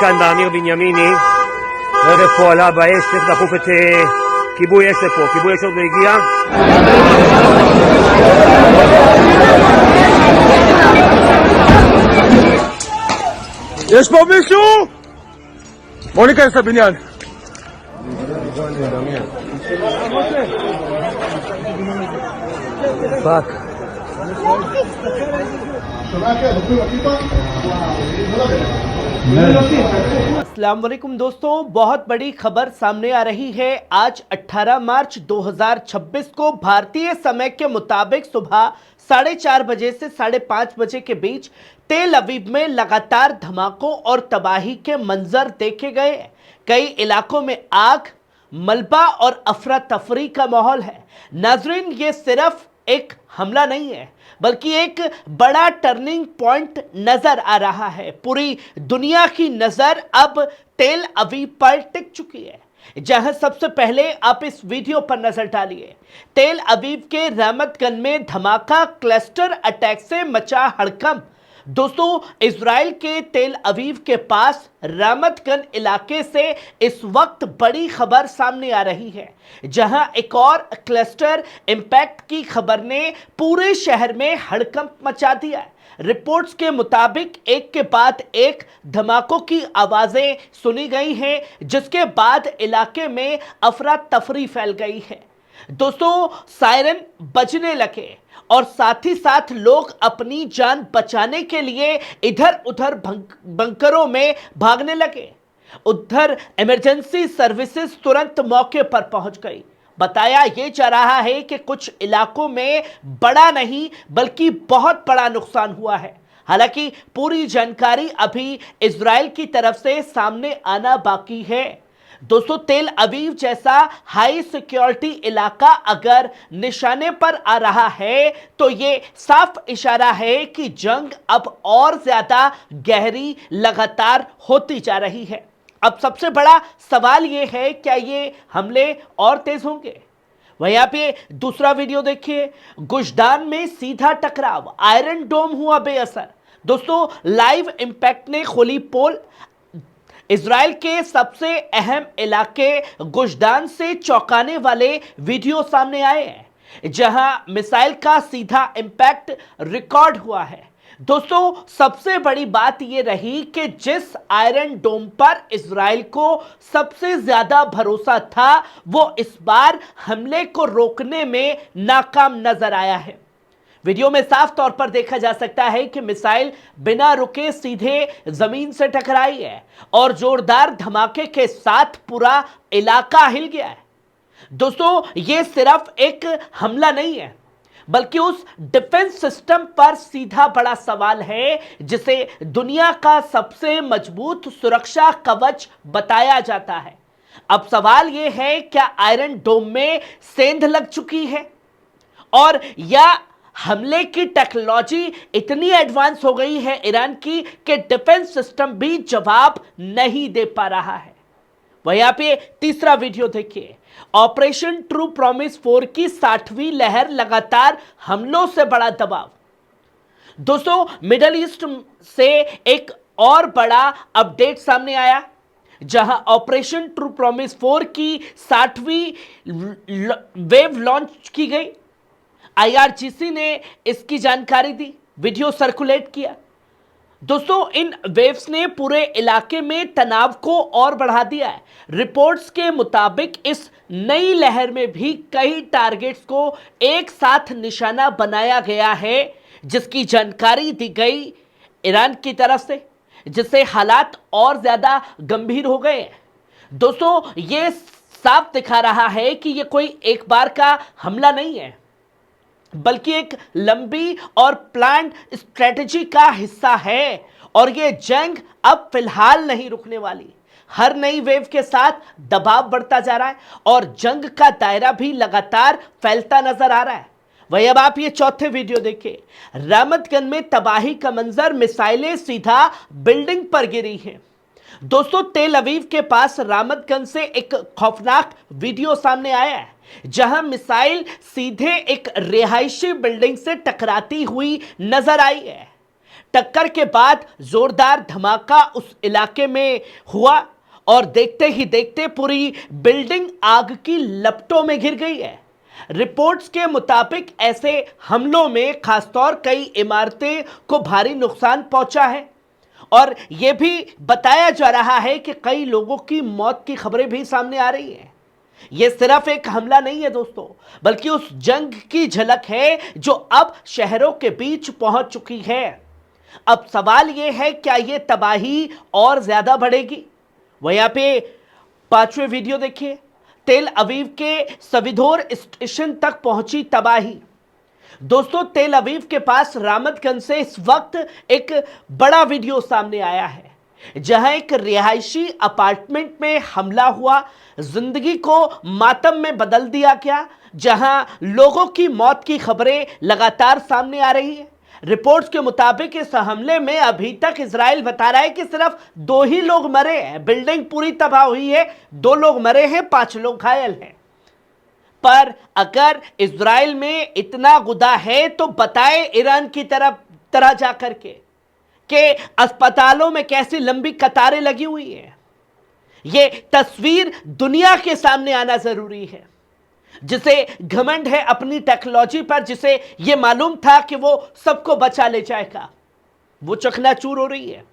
כאן באמיר בנימיני, ערב פועלה באש, צריך דחוף את כיבוי אש לפה, כיבוי אש עוד לא הגיע. יש פה מישהו? בואו ניכנס לבניין. פאק. अस्सलाम वालेकुम दोस्तों, बहुत बड़ी खबर सामने आ रही है। आज 18 मार्च 2026 को भारतीय समय के मुताबिक सुबह 4:30 बजे से 5:30 बजे के बीच तेल अवीव में लगातार धमाकों और तबाही के मंजर देखे गए। कई इलाकों में आग, मलबा और अफरा तफरी का माहौल है। नाजरीन, ये सिर्फ एक हमला नहीं है बल्कि एक बड़ा टर्निंग पॉइंट नजर आ रहा है। पूरी दुनिया की नजर अब तेल अवीव पर टिक चुकी है, जहां सबसे पहले आप इस वीडियो पर नजर डालिए। तेल अवीव के रहमतगंज में धमाका, क्लस्टर अटैक से मचा हड़कंप। दोस्तों, इजराइल के तेल अवीव के पास रहमतगंज इलाके से इस वक्त बड़ी खबर सामने आ रही है, जहां एक और क्लस्टर इंपैक्ट की खबर ने पूरे शहर में हड़कंप मचा दिया है। रिपोर्ट्स के मुताबिक एक के बाद एक धमाकों की आवाजें सुनी गई हैं, जिसके बाद इलाके में अफरा तफरी फैल गई है। दोस्तों, सायरन बजने लगे और साथ ही साथ लोग अपनी जान बचाने के लिए इधर उधर बंकरों में भागने लगे। उधर इमरजेंसी सर्विसेज तुरंत मौके पर पहुंच गई। बताया यह जा रहा है कि कुछ इलाकों में बड़ा नहीं बल्कि बहुत बड़ा नुकसान हुआ है। हालांकि पूरी जानकारी अभी इजराइल की तरफ से सामने आना बाकी है। दोस्तों, तेल अवीव जैसा हाई सिक्योरिटी इलाका अगर निशाने पर आ रहा है तो ये साफ इशारा है कि जंग अब और ज्यादा गहरी लगातार होती जा रही है। अब सबसे बड़ा सवाल ये है, क्या ये हमले और तेज होंगे? वहीं आप ये दूसरा वीडियो देखिए। गुजदान में सीधा टकराव, आयरन डोम हुआ बेअसर। दोस्तों, लाइव इंपैक्ट ने खोली पोल। इजराइल के सबसे अहम इलाके गुजदान से चौंकाने वाले वीडियो सामने आए हैं, जहां मिसाइल का सीधा इंपैक्ट रिकॉर्ड हुआ है। दोस्तों, सबसे बड़ी बात यह रही कि जिस आयरन डोम पर इजराइल को सबसे ज्यादा भरोसा था, वो इस बार हमले को रोकने में नाकाम नजर आया है। वीडियो में साफ तौर पर देखा जा सकता है कि मिसाइल बिना रुके सीधे जमीन से टकराई है और जोरदार धमाके के साथ पूरा इलाका हिल गया है। दोस्तों, यह सिर्फ एक हमला नहीं है बल्कि उस डिफेंस सिस्टम पर सीधा बड़ा सवाल है, जिसे दुनिया का सबसे मजबूत सुरक्षा कवच बताया जाता है। अब सवाल यह है, क्या आयरन डोम में सेंध लग चुकी है और या हमले की टेक्नोलॉजी इतनी एडवांस हो गई है ईरान की कि डिफेंस सिस्टम भी जवाब नहीं दे पा रहा है? वहीं आप ये तीसरा वीडियो देखिए। ऑपरेशन ट्रू प्रॉमिस 4 की 60वीं लहर, लगातार हमलों से बड़ा दबाव। दोस्तों, मिडल ईस्ट से एक और बड़ा अपडेट सामने आया, जहां ऑपरेशन ट्रू प्रॉमिस 4 की 60वीं वेव लॉन्च की गई। IRGC ने इसकी जानकारी दी, वीडियो सर्कुलेट किया। दोस्तों, इन वेव्स ने पूरे इलाके में तनाव को और बढ़ा दिया है। रिपोर्ट्स के मुताबिक इस नई लहर में भी कई टारगेट्स को एक साथ निशाना बनाया गया है, जिसकी जानकारी दी गई ईरान की तरफ से, जिससे हालात और ज्यादा गंभीर हो गए हैं। दोस्तों, यह साफ दिखा रहा है कि यह कोई एक बार का हमला नहीं है बल्कि एक लंबी और प्लान्ड स्ट्रेटजी का हिस्सा है, और यह जंग अब फिलहाल नहीं रुकने वाली। हर नई वेव के साथ दबाव बढ़ता जा रहा है और जंग का दायरा भी लगातार फैलता नजर आ रहा है। वही अब आप ये चौथे वीडियो देखिए। रहमतगंज में तबाही का मंजर, मिसाइलें सीधा बिल्डिंग पर गिरी हैं। दोस्तों, तेल अवीव के पास रहमतगंज से एक खौफनाक वीडियो सामने आया है, जहां मिसाइल सीधे एक रिहायशी बिल्डिंग से टकराती हुई नजर आई है। टक्कर के बाद जोरदार धमाका उस इलाके में हुआ और देखते ही देखते पूरी बिल्डिंग आग की लपटों में घिर गई है। रिपोर्ट्स के मुताबिक ऐसे हमलों में खासतौर कई इमारतें को भारी नुकसान पहुंचा है और यह भी बताया जा रहा है कि कई लोगों की मौत की खबरें भी सामने आ रही हैं। यह सिर्फ एक हमला नहीं है दोस्तों, बल्कि उस जंग की झलक है जो अब शहरों के बीच पहुंच चुकी है। अब सवाल यह है, क्या यह तबाही और ज्यादा बढ़ेगी? वह यहां पे 5वें वीडियो देखिए। तेल अवीव के सविधोर स्टेशन तक पहुंची तबाही। दोस्तों, तेल अवीव के पास रामतगंज से इस वक्त एक बड़ा वीडियो सामने आया है, जहां एक रिहायशी अपार्टमेंट में हमला हुआ, जिंदगी को मातम में बदल दिया गया, जहां लोगों की मौत की खबरें लगातार सामने आ रही है। रिपोर्ट्स के मुताबिक इस हमले में अभी तक इजराइल बता रहा है कि सिर्फ 2 ही लोग मरे हैं। बिल्डिंग पूरी तबाह हुई है, 2 लोग मरे हैं, 5 लोग घायल हैं। पर अगर इजराइल में इतना गुदा है तो बताए ईरान की तरह जाकर के अस्पतालों में कैसी लंबी कतारें लगी हुई हैं। यह तस्वीर दुनिया के सामने आना जरूरी है, जिसे घमंड है अपनी टेक्नोलॉजी पर, जिसे यह मालूम था कि वो सबको बचा ले जाएगा, वो चकनाचूर हो रही है।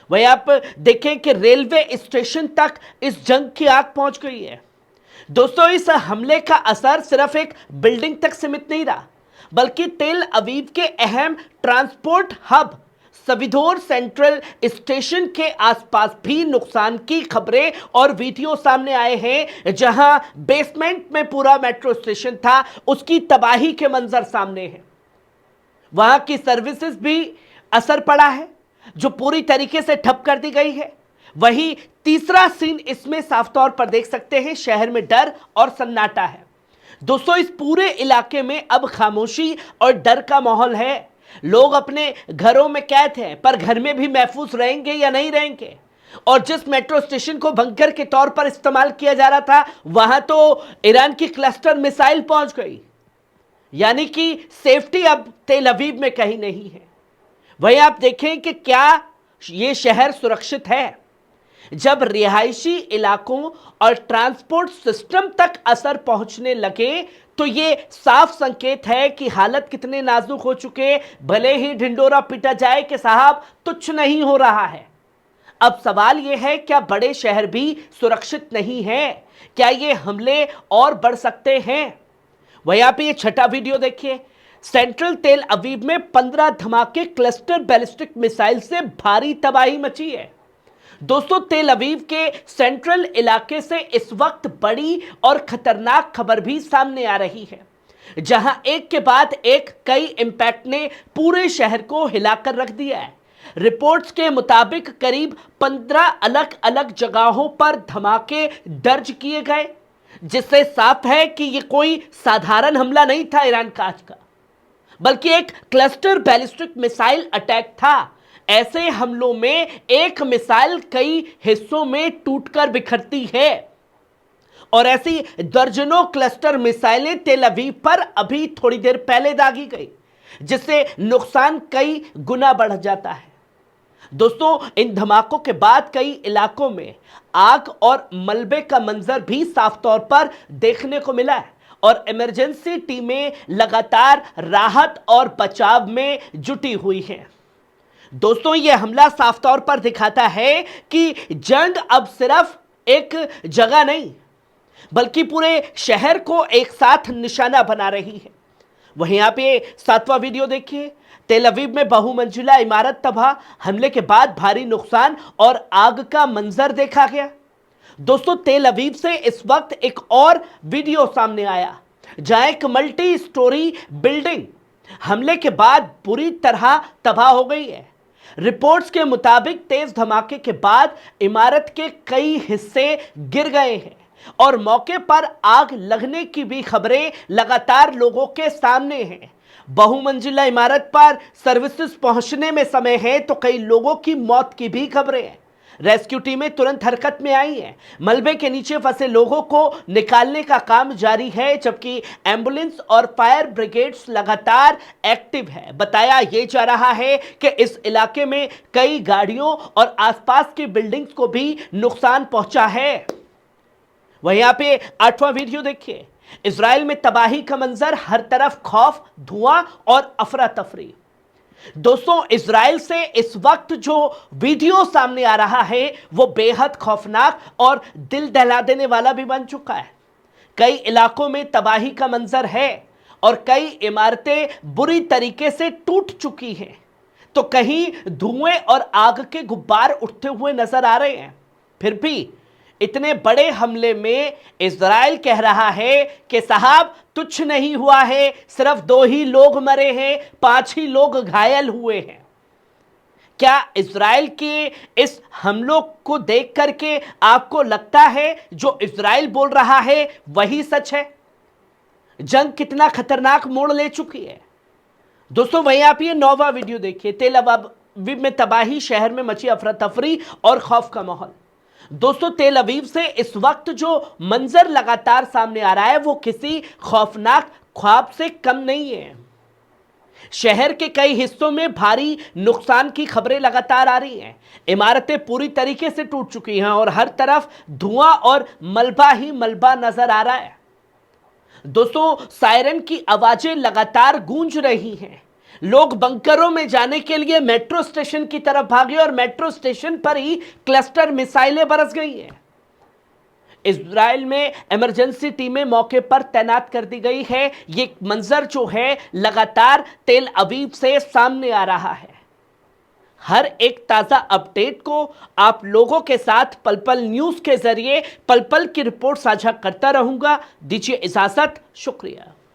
वहीं आप देखें कि रेलवे स्टेशन तक इस जंग की आग पहुंच गई है। दोस्तों, इस हमले का असर सिर्फ एक बिल्डिंग तक सीमित नहीं रहा, बल्कि तेल अवीव के अहम ट्रांसपोर्ट हब सविधोर सेंट्रल स्टेशन के आसपास भी नुकसान की खबरें और वीडियो सामने आए हैं, जहां बेसमेंट में पूरा मेट्रो स्टेशन था, उसकी तबाही के मंजर सामने हैं। वहां की सर्विसेज भी असर पड़ा है, जो पूरी तरीके से ठप कर दी गई है। वहीं तीसरा सीन इसमें साफ तौर पर देख सकते हैं, शहर में डर और सन्नाटा है। दोस्तों, इस पूरे इलाके में अब खामोशी और डर का माहौल है। लोग अपने घरों में कैद हैं, पर घर में भी महफूज रहेंगे या नहीं रहेंगे। और जिस मेट्रो स्टेशन को बंकर के तौर पर इस्तेमाल किया जा रहा था, वहां तो ईरान की क्लस्टर मिसाइल पहुंच गई, यानी कि सेफ्टी अब तेल अवीव में कहीं नहीं है। वहीं आप देखें कि क्या यह शहर सुरक्षित है। जब रिहायशी इलाकों और ट्रांसपोर्ट सिस्टम तक असर पहुंचने लगे तो यह साफ संकेत है कि हालत कितने नाजुक हो चुके। भले ही ढिंडोरा पीटा जाए कि साहब तुच्छ नहीं हो रहा है। अब सवाल यह है, क्या बड़े शहर भी सुरक्षित नहीं है? क्या ये हमले और बढ़ सकते हैं? वहीं आप ये 6ठा वीडियो देखिए। सेंट्रल तेल अवीव में 15 धमाके क्लस्टर बैलिस्टिक मिसाइल से भारी तबाही मची है। दोस्तों, तेल अवीव के सेंट्रल इलाके से इस वक्त बड़ी और खतरनाक खबर भी सामने आ रही है, जहां एक के बाद एक कई इंपैक्ट ने पूरे शहर को हिलाकर रख दिया है। रिपोर्ट्स के मुताबिक करीब 15 अलग अलग जगहों पर धमाके दर्ज किए गए, जिससे साफ है कि यह कोई साधारण हमला नहीं था ईरान का आज का, बल्कि एक क्लस्टर बैलिस्टिक मिसाइल अटैक था। ऐसे हमलों में एक मिसाइल कई हिस्सों में टूटकर बिखरती है और ऐसी दर्जनों क्लस्टर मिसाइलें तेल अवीव पर अभी थोड़ी देर पहले दागी गई, जिससे नुकसान कई गुना बढ़ जाता है। दोस्तों, इन धमाकों के बाद कई इलाकों में आग और मलबे का मंजर भी साफ तौर पर देखने को मिला है और इमरजेंसी टीमें लगातार राहत और बचाव में जुटी हुई हैं। दोस्तों, यह हमला साफ तौर पर दिखाता है कि जंग अब सिर्फ एक जगह नहीं, बल्कि पूरे शहर को एक साथ निशाना बना रही है। वहीं आप ये 7वां वीडियो देखिए। तेल अवीव में बहुमंजिला इमारत तबाह, हमले के बाद भारी नुकसान और आग का मंजर देखा गया। दोस्तों, तेल अवीव से इस वक्त एक और वीडियो सामने आया, जहां एक मल्टी स्टोरी बिल्डिंग हमले के बाद बुरी तरह तबाह हो गई है। रिपोर्ट्स के मुताबिक तेज धमाके के बाद इमारत के कई हिस्से गिर गए हैं और मौके पर आग लगने की भी खबरें लगातार लोगों के सामने हैं। बहुमंजिला इमारत पर सर्विसेज पहुंचने में समय है तो कई लोगों की मौत की भी खबरें हैं। रेस्क्यू टीमें तुरंत हरकत में आई हैं। मलबे के नीचे फंसे लोगों को निकालने का काम जारी है, जबकि एम्बुलेंस और फायर ब्रिगेड्स लगातार एक्टिव है। बताया यह जा रहा है कि इस इलाके में कई गाड़ियों और आसपास की बिल्डिंग्स को भी नुकसान पहुंचा है। वहीं यहां पे 8वां वीडियो देखिए। इजराइल में तबाही का मंजर, हर तरफ खौफ, धुआं और अफरा तफरी। दोस्तों, इजराइल से इस वक्त जो वीडियो सामने आ रहा है वो बेहद खौफनाक और दिल दहला देने वाला भी बन चुका है। कई इलाकों में तबाही का मंजर है और कई इमारतें बुरी तरीके से टूट चुकी हैं, तो कहीं धुएं और आग के गुब्बार उठते हुए नजर आ रहे हैं। फिर भी इतने बड़े हमले में इजराइल कह रहा है कि साहब तुच्छ नहीं हुआ है, सिर्फ 2 ही लोग मरे हैं, 5 ही लोग घायल हुए हैं। क्या इजराइल के इस हमलों को देख करके आपको लगता है जो इजराइल बोल रहा है वही सच है? जंग कितना खतरनाक मोड़ ले चुकी है। दोस्तों, वहीं आप ये 9वां वीडियो देखिए। तेल अवीव में तबाही, शहर में मची अफरा तफरी और खौफ का माहौल। दोस्तों, तेल अवीव से इस वक्त जो मंजर लगातार सामने आ रहा है वो किसी खौफनाक ख्वाब से कम नहीं है। शहर के कई हिस्सों में भारी नुकसान की खबरें लगातार आ रही हैं। इमारतें पूरी तरीके से टूट चुकी हैं और हर तरफ धुआं और मलबा ही मलबा नजर आ रहा है। दोस्तों, सायरन की आवाजें लगातार गूंज रही हैं। लोग बंकरों में जाने के लिए मेट्रो स्टेशन की तरफ भागे और मेट्रो स्टेशन पर ही क्लस्टर मिसाइलें बरस गई हैं। इजराइल में इमरजेंसी टीमें मौके पर तैनात कर दी गई है। ये मंजर जो है लगातार तेल अवीव से सामने आ रहा है। हर एक ताजा अपडेट को आप लोगों के साथ पल पल न्यूज के जरिए पल पल की रिपोर्ट साझा करता रहूंगा। दीजिए इजाजत, शुक्रिया।